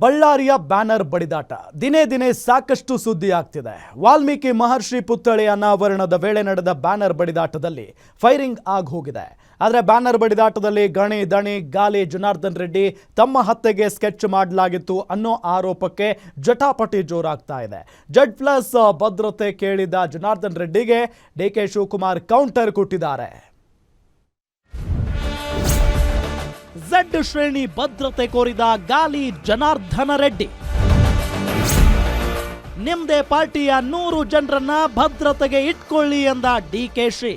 ಬಳ್ಳಾರಿಯ ಬ್ಯಾನರ್ ಬಡಿದಾಟ ದಿನೇ ದಿನೇ ಸಾಕಷ್ಟು ಸುದ್ದಿ ಆಗ್ತಿದೆ. ವಾಲ್ಮೀಕಿ ಮಹರ್ಷಿ ಪುತ್ಥಳಿಯ ಅನಾವರಣದ ವೇಳೆ ನಡೆದ ಬ್ಯಾನರ್ ಬಡಿದಾಟದಲ್ಲಿ ಫೈರಿಂಗ್ ಆಗಿ ಹೋಗಿದೆ. ಆದರೆ ಬ್ಯಾನರ್ ಬಡಿದಾಟದಲ್ಲಿ ಗಣಿ ದಣಿ ಗಾಲಿ ಜನಾರ್ದನ್ ರೆಡ್ಡಿ ತಮ್ಮ ಹತ್ಯೆಗೆ ಸ್ಕೆಚ್ ಮಾಡಲಾಗಿತ್ತು ಅನ್ನೋ ಆರೋಪಕ್ಕೆ ಜಟಾಪಟಿ ಜೋರಾಗ್ತಾ ಇದೆ. Z+ ಭದ್ರತೆ ಕೇಳಿದ ಜನಾರ್ದನ್ ರೆಡ್ಡಿಗೆ DK ಶಿವಕುಮಾರ್ ಕೌಂಟರ್ ಕೊಟ್ಟಿದ್ದಾರೆ. Z ಶ್ರೇಣಿ ಭದ್ರತೆ ಕೋರಿದ ಗಾಲಿ ಜನಾರ್ದನ ರೆಡ್ಡಿ. ನಿಮ್ದೇ ಪಾರ್ಟಿಯ 100 ಜನರನ್ನ ಭದ್ರತೆಗೆ ಇಟ್ಕೊಳ್ಳಿ ಎಂದ DKಶಿ.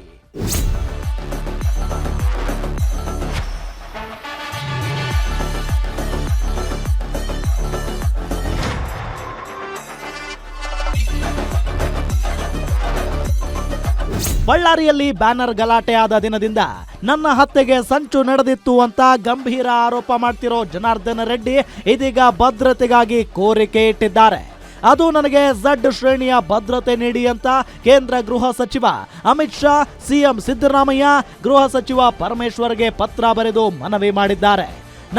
ಬಳ್ಳಾರಿಯಲ್ಲಿ ಬ್ಯಾನರ್ ಗಲಾಟೆ ಆದ ದಿನದಿಂದ ನನ್ನ ಹತ್ಯೆಗೆ ಸಂಚು ನಡೆದಿತ್ತು ಅಂತ ಗಂಭೀರ ಆರೋಪ ಮಾಡ್ತಿರೋ ಜನಾರ್ದನ ರೆಡ್ಡಿ ಇದೀಗ ಭದ್ರತೆಗಾಗಿ ಕೋರಿಕೆ ಇಟ್ಟಿದ್ದಾರೆ. ಅದು ನನಗೆ Z ಶ್ರೇಣಿಯ ಭದ್ರತೆ ನೀಡಿ ಅಂತ ಕೇಂದ್ರ ಗೃಹ ಸಚಿವ ಅಮಿತ್ ಶಾ, CM ಸಿದ್ದರಾಮಯ್ಯ, ಗೃಹ ಸಚಿವ ಪರಮೇಶ್ವರ್ಗೆ ಪತ್ರ ಬರೆದು ಮನವಿ ಮಾಡಿದ್ದಾರೆ.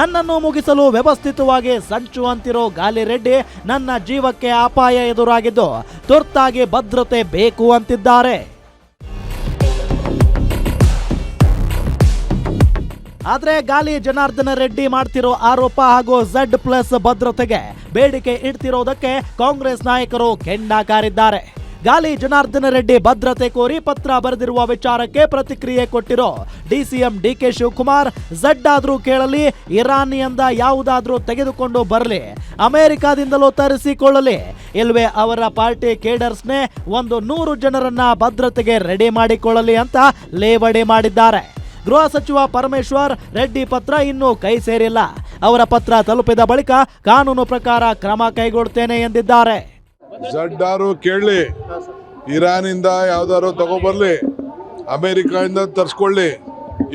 ನನ್ನನ್ನು ಮುಗಿಸಲು ವ್ಯವಸ್ಥಿತವಾಗಿ ಸಂಚು ಅಂತಿರೋ ಗಾಲಿ ರೆಡ್ಡಿ ನನ್ನ ಜೀವಕ್ಕೆ ಅಪಾಯ ಎದುರಾಗಿದ್ದು ತುರ್ತಾಗಿ ಭದ್ರತೆ ಬೇಕು ಅಂತಿದ್ದಾರೆ. ಆದ್ರೆ ಗಾಲಿ ಜನಾರ್ದನ ರೆಡ್ಡಿ ಮಾಡ್ತಿರೋ ಆರೋಪ ಹಾಗೂ Z+ ಭದ್ರತೆಗೆ ಬೇಡಿಕೆ ಇಡ್ತಿರೋದಕ್ಕೆ ಕಾಂಗ್ರೆಸ್ ನಾಯಕರು ಕೆಂಡ ಕಾರಿದ್ದಾರೆ. ಗಾಲಿ ಜನಾರ್ದನ ರೆಡ್ಡಿ ಭದ್ರತೆ ಕೋರಿ ಪತ್ರ ಬರೆದಿರುವ ವಿಚಾರಕ್ಕೆ ಪ್ರತಿಕ್ರಿಯೆ ಕೊಟ್ಟಿರೋ DCM DK ಶಿವಕುಮಾರ್, Z ಆದ್ರೂ ಕೇಳಲಿ, ಇರಾನಿಯಿಂದ ಯಾವುದಾದ್ರೂ ತೆಗೆದುಕೊಂಡು ಬರಲಿ, ಅಮೆರಿಕಾದಿಂದಲೂ ತರಿಸಿಕೊಳ್ಳಲಿ, ಇಲ್ವೇ ಅವರ ಪಾರ್ಟಿ ಕೇಡರ್ಸ್ನೇ 100 ಜನರನ್ನ ಭದ್ರತೆಗೆ ರೆಡಿ ಮಾಡಿಕೊಳ್ಳಲಿ ಅಂತ ಲೇವಡಿ ಮಾಡಿದ್ದಾರೆ. ಗೃಹ ಸಚಿವ ಪರಮೇಶ್ವರ್ ರೆಡ್ಡಿ ಪತ್ರ ಇನ್ನೂ ಕೈ ಸೇರಿಲ್ಲ. ಅವರ ಪತ್ರ ತಲುಪಿದ ಬಳಿಕ ಕಾನೂನು ಪ್ರಕಾರ ಕ್ರಮ ಕೈಗೊಳ್ತೇನೆ ಎಂದಿದ್ದಾರೆ. ಜಡ್ಡಾರು ಕೇಳಲಿ, ಇರಾನಿಂದ ಯಾವ್ದಾರು ತಗೊಬರ್ಲಿ, ಅಮೆರಿಕಾದಿಂದ ತರ್ಸ್ಕೊಳ್ಳಿ,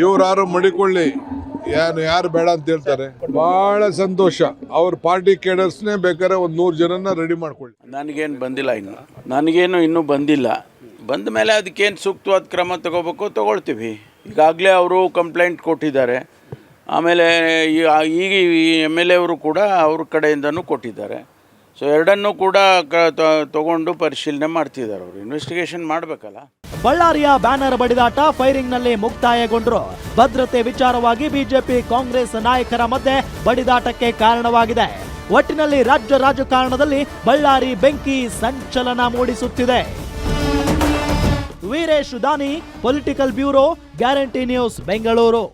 ಇವ್ರಾರು ಮಡಿಕೊಳ್ಳಿ, ಯಾರು ಬೇಡ ಅಂತ ಹೇಳ್ತಾರೆ. ಬಹಳ ಸಂತೋಷ. ಅವ್ರ ಪಾರ್ಟಿ ಕೇಡರ್ಸ್ನೇ ಬೇಕಾದ್ರೆ 100 ಜನನ ರೆಡಿ ಮಾಡ್ಕೊಳ್ಳಿ. ನನಗೇನು ಬಂದಿಲ್ಲ, ನನಗೇನು ಬಂದಿಲ್ಲ. ಬಂದ ಮೇಲೆ ಅದಕ್ಕೇನು ಸೂಕ್ತವಾದ ಕ್ರಮ ತಗೊಳ್ತೀವಿ. ಈಗಾಗಲೇ ಅವರು ಕಂಪ್ಲೇಂಟ್ ಕೊಟ್ಟಿದ್ದಾರೆ. ಆಮೇಲೆ ಈಗ MLA ಅವರು ಕೂಡ ಅವ್ರ ಕಡೆಯಿಂದನೂ ಕೊಟ್ಟಿದ್ದಾರೆ. ಸೊ ಎರಡನ್ನೂ ಕೂಡ ತಗೊಂಡು ಪರಿಶೀಲನೆ ಮಾಡ್ತಿದ್ದಾರೆ. ಅವರು ಇನ್ವೆಸ್ಟಿಗೇಷನ್ ಮಾಡಬೇಕಲ್ಲ. ಬಳ್ಳಾರಿಯ ಬ್ಯಾನರ್ ಬಡಿದಾಟ ಫೈರಿಂಗ್ನಲ್ಲಿ ಮುಕ್ತಾಯಗೊಂಡರು. ಭದ್ರತೆ ವಿಚಾರವಾಗಿ ಬಿಜೆಪಿ ಕಾಂಗ್ರೆಸ್ ನಾಯಕರ ಮಧ್ಯೆ ಬಡಿದಾಟಕ್ಕೆ ಕಾರಣವಾಗಿದೆ. ಒಟ್ಟಿನಲ್ಲಿ ರಾಜ್ಯ ರಾಜಕಾರಣದಲ್ಲಿ ಬಳ್ಳಾರಿ ಬೆಂಕಿ ಸಂಚಲನ ಮೂಡಿಸುತ್ತಿದೆ. ವೀರೇಶ್ ದಾನಿ, political bureau, guarantee news, Bengaluru.